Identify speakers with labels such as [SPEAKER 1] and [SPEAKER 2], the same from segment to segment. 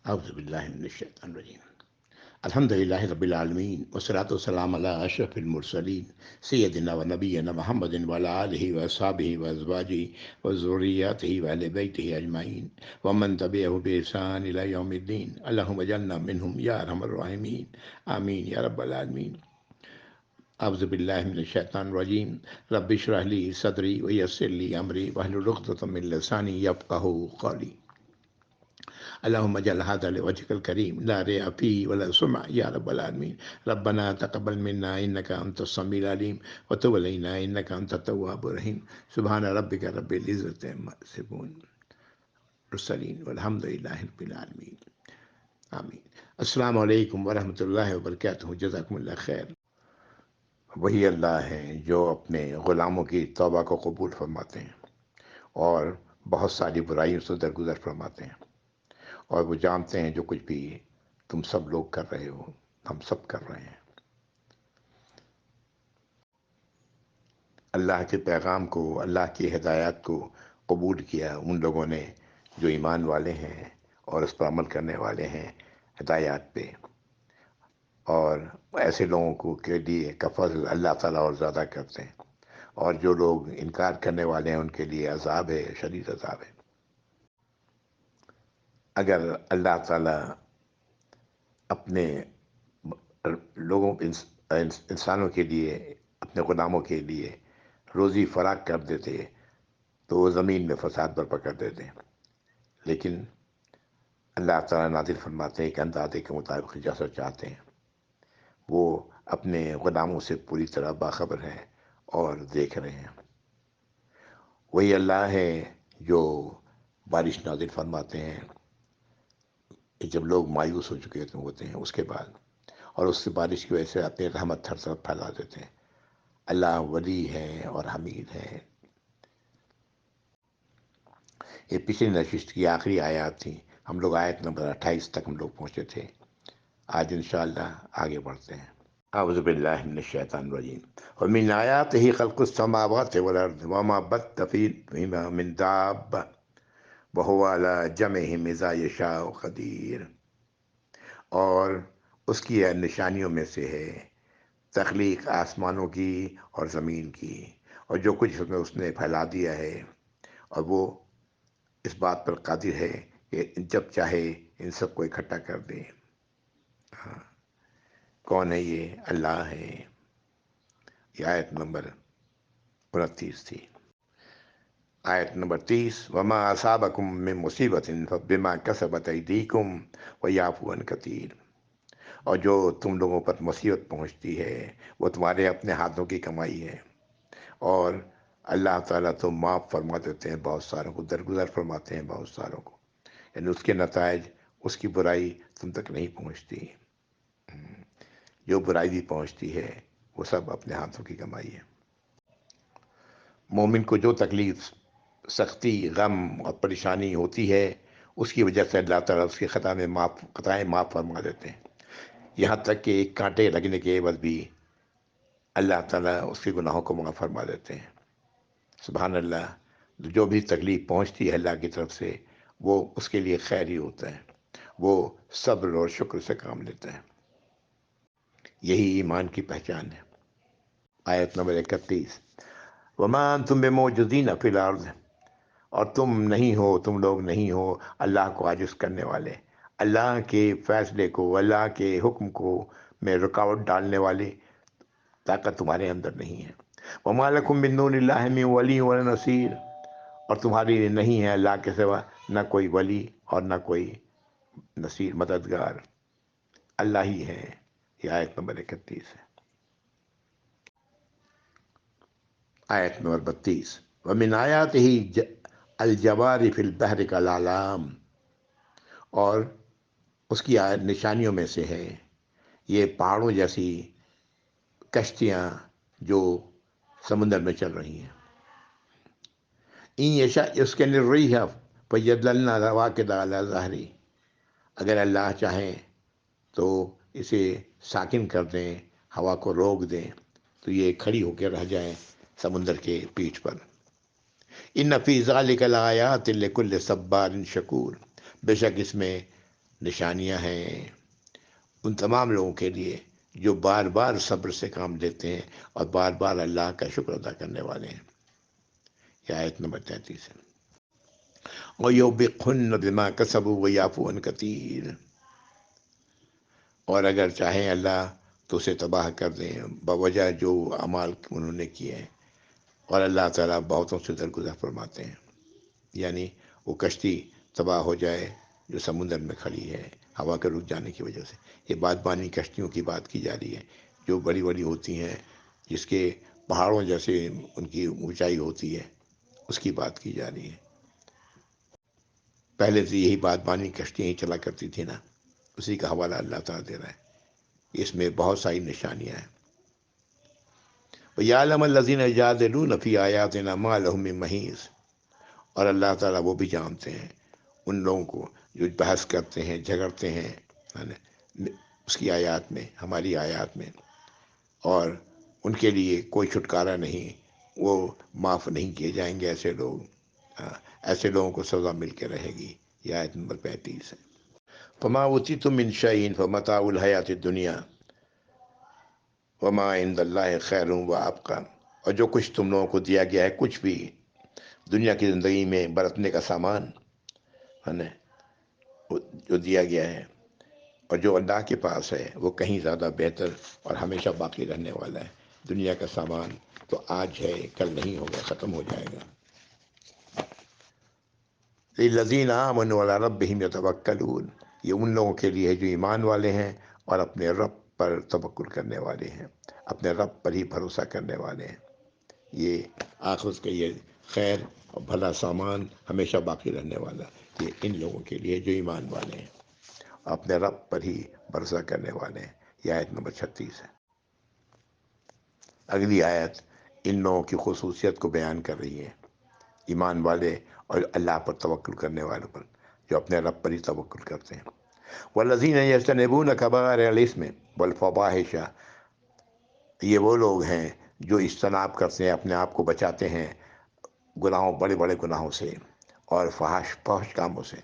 [SPEAKER 1] اعوذ باللہ من الشیطان الرجیم الحمد للہ رب العالمین والصلاۃ والسلام علی اشرف المرسلین سیدنا و نبینا محمد وعلی آلہ واصحابہ وازواجہ وذریاتہ واہل بیتہ اجمعین ومن تبعہ بإحسان الی یوم الدین اللہم اجعلنا منہم یا ارحم الراحمین آمین یا رب العالمین۔ اعوذ باللہ من الشیطان الرجیم رب اشرح لی صدری ویسر لی امری واحلل عقدۃ من لسانی یفقہوا قولی۔ اللهم اجعل هذا لوجهك الكريم لا رياء فيه ولا سمع يا رب العالمين۔ ربنا تقبل منا إنك أنت السميع العليم وتب علينا إنك أنت التواب الرحيم۔ سبحان ربك رب العزة عما يصفون المرسلين والحمد لله رب العالمين آمین۔ السلام علیکم ورحمۃ اللہ وبرکاتہ، جزاکم اللہ خیر۔ وہی اللہ ہیں جو اپنے غلاموں کی توبہ کو قبول فرماتے ہیں اور بہت ساری برائیوں سے درگزر فرماتے ہیں، اور وہ جانتے ہیں جو کچھ بھی تم سب لوگ کر رہے ہو ہم سب کر رہے ہیں۔ اللہ کے پیغام کو، اللہ کی ہدایات کو قبول کیا ان لوگوں نے جو ایمان والے ہیں اور اس پر عمل کرنے والے ہیں ہدایات پہ، اور ایسے لوگوں کو کے لیے کا فضل اللہ تعالیٰ اور زیادہ کرتے ہیں، اور جو لوگ انکار کرنے والے ہیں ان کے لیے عذاب ہے، شدید عذاب ہے۔ اگر اللہ تعالیٰ اپنے لوگوں انسانوں کے لیے، اپنے غلاموں کے لیے روزی فراخ کر دیتے تو وہ زمین میں فساد برپا کر دیتے، لیکن اللہ تعالیٰ نازل فرماتے ہیں کہ اندازے کے مطابق جیسا چاہتے ہیں۔ وہ اپنے غلاموں سے پوری طرح باخبر ہیں اور دیکھ رہے ہیں۔ وہی اللہ ہے جو بارش نازل فرماتے ہیں جب لوگ مایوس ہو چکے ہوتے ہیں اس کے بعد، اور اس سے بارش کی وجہ سے اپنی رحمت ہر طرف پھیلا دیتے ہیں۔ اللہ ولی ہے اور حمید ہے۔ یہ پچھلی نشست کی آخری آیات تھی، ہم لوگ آیت نمبر 28 تک ہم لوگ پہنچے تھے۔ آج انشاءاللہ آگے بڑھتے ہیں۔ اعوذ باللہ من الشیطان الرجیم ومن آیاتہ خلق السماوات والارض وما بث فیہما من دابہ وہو علی جمعہم اذا یشاء قدیر۔ اور اس کی نشانیوں میں سے ہے تخلیق آسمانوں کی اور زمین کی، اور جو کچھ اس نے پھیلا دیا ہے، اور وہ اس بات پر قادر ہے کہ جب چاہے ان سب کو اکٹھا کر دے۔ ہاں، کون ہے یہ؟ اللہ ہے۔ یہ آیت نمبر 29 تھی۔ آیت نمبر 30 وما اصابکم من مصیبت فبما کسبت ایدیکم ویعفو عن کثیر۔ اور جو تم لوگوں پر مصیبت پہنچتی ہے وہ تمہارے اپنے ہاتھوں کی کمائی ہے، اور اللہ تعالیٰ تو معاف فرما دیتے ہیں بہت ساروں کو، درگزر فرماتے ہیں بہت ساروں کو، یعنی اس کے نتائج، اس کی برائی تم تک نہیں پہنچتی۔ جو برائی بھی پہنچتی ہے وہ سب اپنے ہاتھوں کی کمائی ہے۔ مومن کو جو تکلیف، سختی، غم اور پریشانی ہوتی ہے اس کی وجہ سے اللہ تعالیٰ اس کے خطائیں معاف فرما دیتے ہیں، یہاں تک کہ ایک کانٹے لگنے کے عوض بھی اللہ تعالیٰ اس کے گناہوں کو معاف فرما دیتے ہیں۔ سبحان اللہ، جو بھی تکلیف پہنچتی ہے اللہ کی طرف سے وہ اس کے لیے خیر ہی ہوتا ہے، وہ صبر اور شکر سے کام لیتا ہے۔ یہی ایمان کی پہچان ہے۔ آیت نمبر 31 وما انتم بموجودین فی الارض۔ اور تم نہیں ہو، تم لوگ نہیں ہو اللہ کو عاجز کرنے والے، اللہ کے فیصلے کو، اللہ کے حکم کو میں رکاوٹ ڈالنے والی طاقت تمہارے اندر نہیں ہے۔ وما لکم من دون اللہ من ولی ولا نصیر۔ اور تمہارے لیے نہیں ہے اللہ کے سوا نہ کوئی ولی اور نہ کوئی نصیر، مددگار، اللہ ہی ہے۔ یہ آیت نمبر 31 ہے۔ آیت نمبر 32 ومن آیاتہ الجوار فی البحر کالأعلام۔ اور اس کی نشانیوں میں سے ہے یہ پہاڑوں جیسی کشتیاں جو سمندر میں چل رہی ہیں۔ ان یشاء یسکن الریح فیظللن رواکد علی ظہرہ۔ اگر اللہ چاہیں تو اسے ساکن کر دیں، ہوا کو روک دیں تو یہ کھڑی ہو کے رہ جائیں سمندر کے پیٹھ پر۔ ان فی ذلک لآیات لکل صبار شکور۔ بے شک اس میں نشانیاں ہیں ان تمام لوگوں کے لیے جو بار بار صبر سے کام لیتے ہیں اور بار بار اللہ کا شکر ادا کرنے والے ہیں۔ یہ آیت نمبر 33 ہے۔ وَيُوبِقْهُنَّ بِمَا كَسَبُوا وَيَعْفُو عَنْ كَثِيرٍ، اور اگر چاہیں اللہ تو اسے تباہ کر دیں بوجہ جو اعمال انہوں نے کیے ہیں، اور اللہ تعالیٰ بہتوں سے درگزر فرماتے ہیں۔ یعنی وہ کشتی تباہ ہو جائے جو سمندر میں کھڑی ہے ہوا کے رک جانے کی وجہ سے۔ یہ بادبانی کشتیوں کی بات کی جا رہی ہے جو بڑی بڑی ہوتی ہیں، جس کے پہاڑوں جیسے ان کی اونچائی ہوتی ہے، اس کی بات کی جا رہی ہے۔ پہلے سے یہی بادبانی کشتیاں ہی چلا کرتی تھی نا، اسی کا حوالہ اللہ تعالیٰ دے رہا ہے۔ اس میں بہت ساری نشانیاں ہیں۔ وَيَعْلَمَ الَّذِينَ يُجَادِلُونَ فِي آيَاتِنَا مَا لَهُم مِّن مَّحِيصٍ، اور اللہ تعالیٰ وہ بھی جانتے ہیں ان لوگوں کو جو بحث کرتے ہیں، جھگڑتے ہیں اس کی آیات میں، ہماری آیات میں، اور ان کے لیے کوئی چھٹکارا نہیں، وہ معاف نہیں کیے جائیں گے ایسے لوگ۔ ایسے لوگوں کو سزا مل کے رہے گی۔ یہ آیت نمبر 35 ہے۔ فَمَا أُوتِيتُم مِّن شَيْءٍ فَمَتَاعُ الْحَيَاةِ الدُّنْيَا وَمَا عِندَ اللَّهِ خَيْرٌ وَأَبْقَىٰ، اور جو کچھ تم لوگوں کو دیا گیا ہے، کچھ بھی دنیا کی زندگی میں برتنے کا سامان ہے نا، جو دیا گیا ہے، اور جو اللہ کے پاس ہے وہ کہیں زیادہ بہتر اور ہمیشہ باقی رہنے والا ہے۔ دنیا کا سامان تو آج ہے، کل نہیں ہوگا، ختم ہو جائے گا۔ لِلَّذِينَ آمَنُوا عَلَىٰ رَبِّهِمْ يَتَوَكَّلُونَ، یہ ان لوگوں کے لیے ہے جو ایمان والے ہیں اور اپنے رب پر توکل کرنے والے ہیں، اپنے رب پر ہی بھروسہ کرنے والے ہیں۔ یہ آخرت کا یہ خیر اور بھلا سامان ہمیشہ باقی رہنے والا، یہ ان لوگوں کے لیے جو ایمان والے ہیں، اپنے رب پر ہی بھروسہ کرنے والے ہیں۔ یہ آیت نمبر 36 ہے۔ اگلی آیت ان لوگوں کی خصوصیت کو بیان کر رہی ہے، ایمان والے اور اللہ پر توکل کرنے والوں پر، جو اپنے رب پر ہی توکل کرتے ہیں۔ وَالَّذِينَ يَجْتَنِبُونَ كَبَائِرَ الْإِثْمِ وَالْفَوَاحِشَ، یہ وہ لوگ ہیں جو اجتناب کرتے ہیں، اپنے آپ کو بچاتے ہیں گناہوں، بڑے بڑے گناہوں سے اور فحش کاموں سے،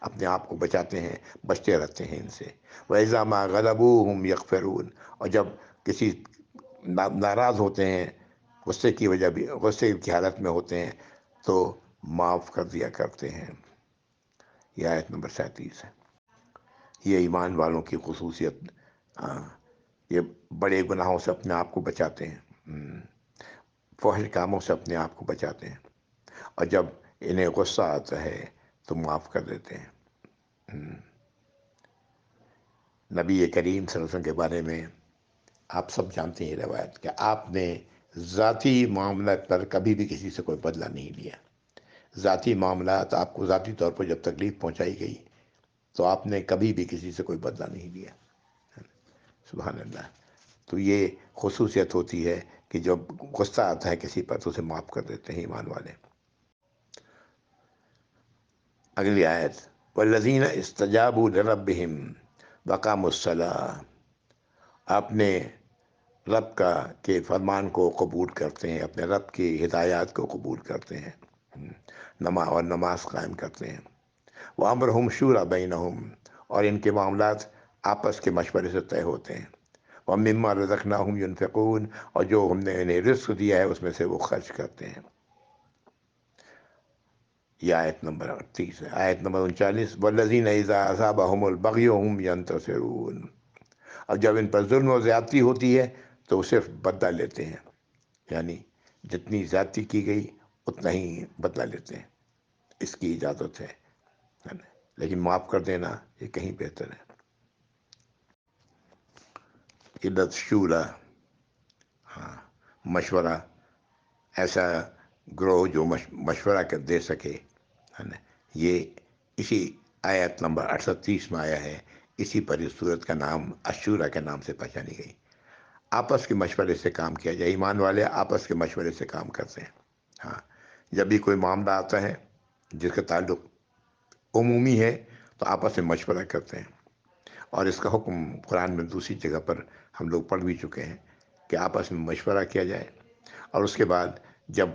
[SPEAKER 1] اپنے آپ کو بچاتے ہیں، بچتے رہتے ہیں ان سے۔ وَإِذَا مَا غَضِبُوا هُمْ يَغْفِرُونَ، اور جب کسی ناراض ہوتے ہیں، غصے کی وجہ بھی، غصے کی حالت میں ہوتے ہیں تو معاف کر دیا کرتے ہیں۔ یہ آیت نمبر 37 ہے۔ یہ ایمان والوں کی خصوصیت، یہ بڑے گناہوں سے اپنے آپ کو بچاتے ہیں، فحش کاموں سے اپنے آپ کو بچاتے ہیں، اور جب انہیں غصہ آتا ہے تو معاف کر دیتے ہیں۔ نبی کریم صلی اللہ علیہ وسلم کے بارے میں آپ سب جانتے ہیں یہ روایت کہ آپ نے ذاتی معاملات پر کبھی بھی کسی سے کوئی بدلہ نہیں لیا۔ ذاتی معاملات، آپ کو ذاتی طور پر جب تکلیف پہنچائی گئی تو آپ نے کبھی بھی کسی سے کوئی بدلہ نہیں لیا۔ سبحان اللہ۔ تو یہ خصوصیت ہوتی ہے کہ جب غصہ آتا ہے کسی پر تو اسے معاف کر دیتے ہیں ایمان والے۔ اگلی آیت، وَالَّذِينَ اسْتَجَابُوا لِرَبِّهِمْ وَأَقَامُوا الصَّلَاةَ، اپنے رب کا کے فرمان کو قبول کرتے ہیں، اپنے رب کی ہدایات کو قبول کرتے ہیں، اور نماز قائم کرتے ہیں۔ وَأَمْرُهُمْ شُورَىٰ بَيْنَهُمْ، اور ان کے معاملات آپس کے مشورے سے طے ہوتے ہیں۔ وَمِمَّا رَزَقْنَاهُمْ يُنْفِقُونَ، اور جو ہم نے انہیں رزق دیا ہے اس میں سے وہ خرچ کرتے ہیں۔ یہ آیت نمبر 38 ہے۔ آیت نمبر 39، وَالَّذِينَ إِذَا أَصَابَهُمُ الْبَغْيُ هُمْ يَنتَصِرُونَ، اور جب ان پر ظلم و زیادتی ہوتی ہے تو وہ صرف بدلہ لیتے ہیں، یعنی جتنی زیادتی کی گئی اتنا ہی بدلہ لیتے ہیں، اس کی اجازت ہے، لیکن معاف کر دینا یہ کہیں بہتر ہے۔ عدت شورا، مشورہ، ایسا گروہ جو مشورہ کر دے سکے، ہے نا، یہ اسی آیت نمبر 38 میں آیا ہے۔ اسی پر اس صورت کا نام اشورا کے نام سے پہچانی گئی۔ آپس کے مشورے سے کام کیا جائے، ایمان والے آپس کے مشورے سے کام کرتے ہیں۔ جب بھی کوئی معاملہ آتا ہے جس کا تعلق عمومی ہے تو آپس میں مشورہ کرتے ہیں، اور اس کا حکم قرآن میں دوسری جگہ پر ہم لوگ پڑھ بھی چکے ہیں کہ آپس میں مشورہ کیا جائے، اور اس کے بعد جب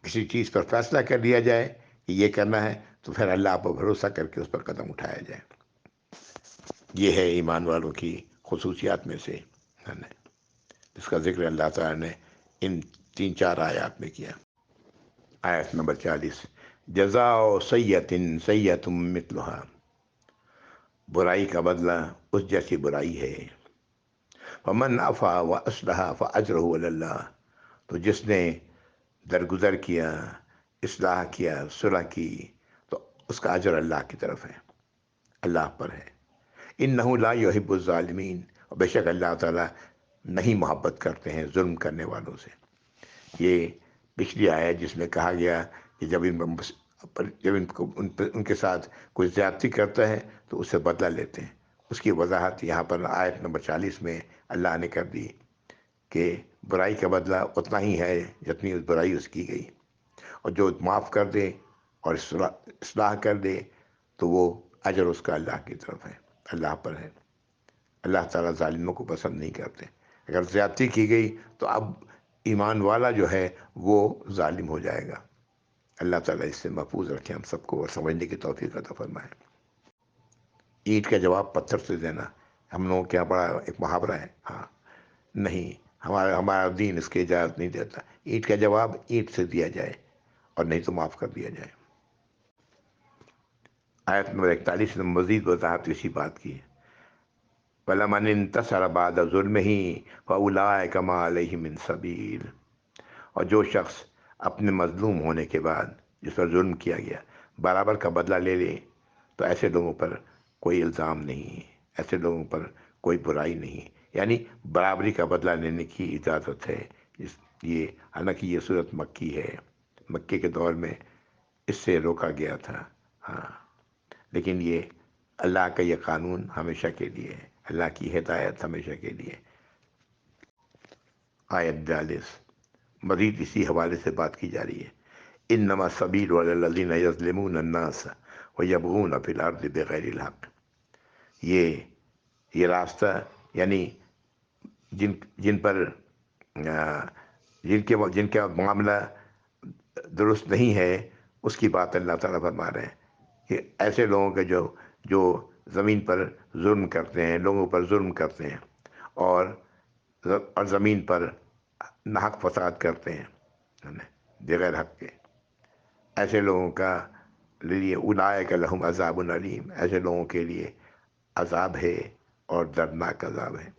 [SPEAKER 1] کسی چیز پر فیصلہ کر لیا جائے کہ یہ کرنا ہے تو پھر اللہ پر بھروسہ کر کے اس پر قدم اٹھایا جائے۔ یہ ہے ایمان والوں کی خصوصیات میں سے ہے نا، جس کا ذکر اللہ تعالیٰ نے ان 3-4 آیات میں کیا۔ آیت نمبر 40، جزاء سیئۃ سیئۃ مثلھا، برائی کا بدلہ اس جیسی برائی ہے۔ فمن عفا واصلح فاجرہ علی اللہ، تو جس نے درگزر کیا، اصلاح کیا، صلح کی، تو اس کا اجر اللہ کی طرف ہے، اللہ پر ہے۔ انہ لا یحب الظالمین، اور بے شک اللہ تعالیٰ نہیں محبت کرتے ہیں ظلم کرنے والوں سے۔ یہ پچھلی آیت جس میں کہا گیا کہ جب ان کے ساتھ کوئی زیادتی کرتا ہے تو اس سے بدلہ لیتے ہیں، اس کی وضاحت یہاں پر آیت نمبر 40 میں اللہ نے کر دی کہ برائی کا بدلہ اتنا ہی ہے جتنی اس برائی اس کی گئی، اور جو معاف کر دے اور اصلاح کر دے تو وہ اجر اس کا اللہ کی طرف ہے، اللہ پر ہے۔ اللہ تعالیٰ ظالموں کو پسند نہیں کرتے۔ اگر زیادتی کی گئی تو اب ایمان والا جو ہے وہ ظالم ہو جائے گا۔ اللہ تعالیٰ اس سے محفوظ رکھے ہم سب کو، اور سمجھنے کی توفیق عطا فرمائے۔ اینٹ کا جواب پتھر سے دینا ہم لوگوں کے یہاں بڑا ایک محاورہ ہے، ہاں نہیں، ہمارا دین اس کی اجازت نہیں دیتا۔ اینٹ کا جواب اینٹ سے دیا جائے، اور نہیں تو معاف کر دیا جائے۔ آیت نمبر 41 میں مزید وضاحت اسی بات کی ہے۔ وَلَمَنِ انتَصَرَ بَعْدَ ظُلْمِهِ فَأُولَٰئِكَ مَا عَلَيْهِم مِّن سَبِيلٍ، اور جو شخص اپنے مظلوم ہونے کے بعد جس پر ظلم کیا گیا برابر کا بدلہ لے لے تو ایسے لوگوں پر کوئی الزام نہیں، ایسے لوگوں پر کوئی برائی نہیں، یعنی برابری کا بدلہ لینے کی اجازت ہے۔ یہ حالانکہ یہ صورت مکی ہے، مکے کے دور میں اس سے روکا گیا تھا، ہاں، لیکن یہ اللہ کا یہ قانون ہمیشہ کے لیے ہے، اللہ کی ہدایت ہمیشہ کے لیے۔ آیت 42 مزید اسی حوالے سے بات کی جا رہی ہے۔ انما السبیل علی الذین یظلمون الناس ویبغون فی الارض بغیر الحق، یہ راستہ یعنی جن پر جن کا معاملہ درست نہیں ہے، اس کی بات اللہ تعالیٰ فرما رہے ہیں کہ ایسے لوگوں کے جو زمین پر ظلم کرتے ہیں، لوگوں پر ظلم کرتے ہیں، اور زمین پر ناحق فساد کرتے ہیں بغیر حق کے، ایسے لوگوں کا لیے اولئک لہم عذاب علیم، ایسے لوگوں کے لیے عذاب ہے اور دردناک عذاب ہے۔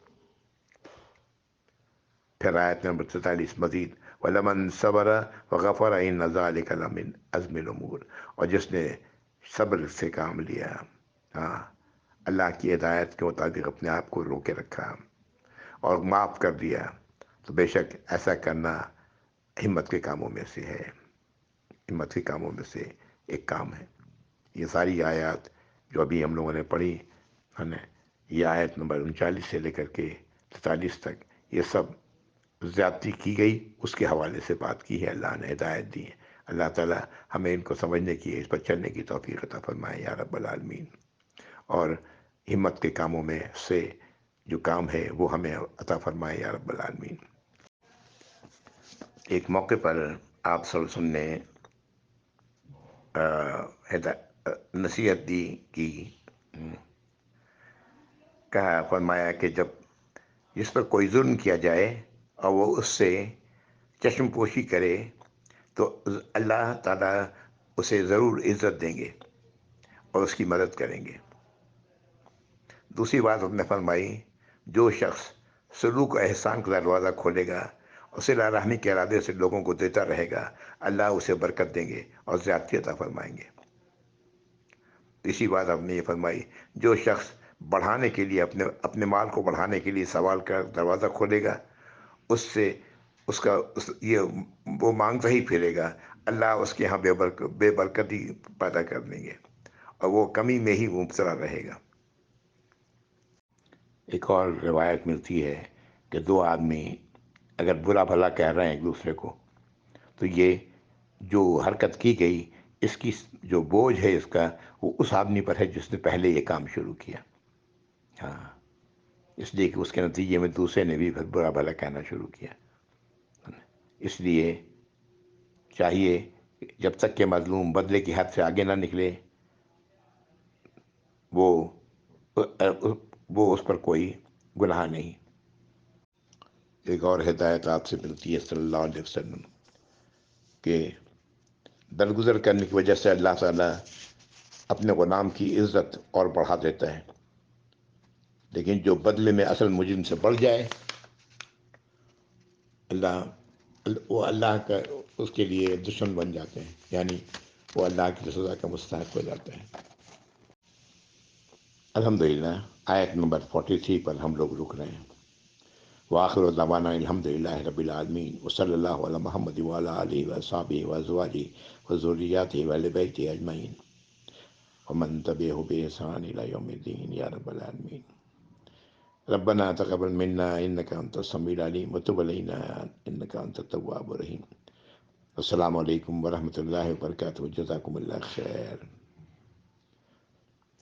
[SPEAKER 1] پھر آیت نمبر 43 مزید، وَلَمَنْ صَبَرَ وَغَفَرَ إِنَّ ذَلِكَ لَمِنْ عَزْمِ الْأُمُورِ، اور جس نے صبر سے کام لیا، ہاں، اللہ کی ہدایت کے مطابق اپنے آپ کو روکے رکھا اور معاف کر دیا، تو بے شک ایسا کرنا ہمت کے کاموں میں سے ہے، ہمت کے کاموں میں سے ایک کام ہے۔ یہ ساری آیات جو ابھی ہم لوگوں نے پڑھی ہے نا، یہ آیت نمبر 39 سے لے کر کے 43 تک، یہ سب زیادتی کی گئی اس کے حوالے سے بات کی ہے، اللہ نے ہدایت دی ہے۔ اللہ تعالیٰ ہمیں ان کو سمجھنے کی، اس پر چلنے کی توفیق عطا فرمائے یا رب العالمین، اور ہمت کے کاموں میں سے جو کام ہے وہ ہمیں عطا فرمائے یا رب العالمین۔ ایک موقع پر آپ صلی اللہ علیہ وسلم نے نصیحت دی کی، کہا، فرمایا کہ جب جس پر کوئی ظلم کیا جائے اور وہ اس سے چشم پوشی کرے تو اللہ تعالیٰ اسے ضرور عزت دیں گے اور اس کی مدد کریں گے۔ دوسری بات ہم نے فرمائی، جو شخص سلوک و احسان کا دروازہ کھولے گا اور صلہ رحمی کے ارادے سے لوگوں کو دیتا رہے گا، اللہ اسے برکت دیں گے اور زیادتی عطا فرمائیں گے۔ اسی بات ہم نے یہ فرمائی، جو شخص بڑھانے کے لیے اپنے مال کو بڑھانے کے لیے سوال کا دروازہ کھولے گا، اس سے وہ مانگتا ہی پھرے گا، اللہ اس کے ہاں بے برکتی پیدا کر دیں گے اور وہ کمی میں ہی مبتلا رہے گا۔ ایک اور روایت ملتی ہے کہ دو آدمی اگر برا بھلا کہہ رہے ہیں ایک دوسرے کو، تو یہ جو حرکت کی گئی اس کی جو بوجھ ہے اس کا، وہ اس آدمی پر ہے جس نے پہلے یہ کام شروع کیا، ہاں، اس لیے کہ اس کے نتیجے میں دوسرے نے بھی پھر برا بھلا کہنا شروع کیا۔ اس لیے چاہیے جب تک کہ مظلوم بدلے کی حد سے آگے نہ نکلے، وہ وہ اس پر کوئی گناہ نہیں۔ ایک اور ہدایت آپ سے ملتی ہے صلی اللہ علیہ وسلم کہ درگزر کرنے کی وجہ سے اللہ تعالیٰ اپنے غلام کی عزت اور بڑھا دیتا ہے، لیکن جو بدلے میں اصل مجرم سے بڑھ جائے، وہ اللہ کا اس کے لیے دشمن بن جاتے ہیں، یعنی وہ اللہ کی سزا کا مستحق ہو جاتا ہے۔ الحمدللہ آیت نمبر 43 پر ہم لوگ رک رہے ہیں۔ وآخر دعوانا الحمدللہ رب العالمین وصلی اللہ علی محمد وعلی آلہ وصحبہ وازواجہ وذریاتہ وآل بیتہ اجمعین ومن تبعہ بإحسان إلی یوم الدین یا رب العالمین۔ ربنا تقبل منا انك انت السميع العليم وتب علينا انك انت التواب الرحیم۔ السلام علیکم ورحمۃ اللہ وبرکاتہ، جزاکم اللہ خیر۔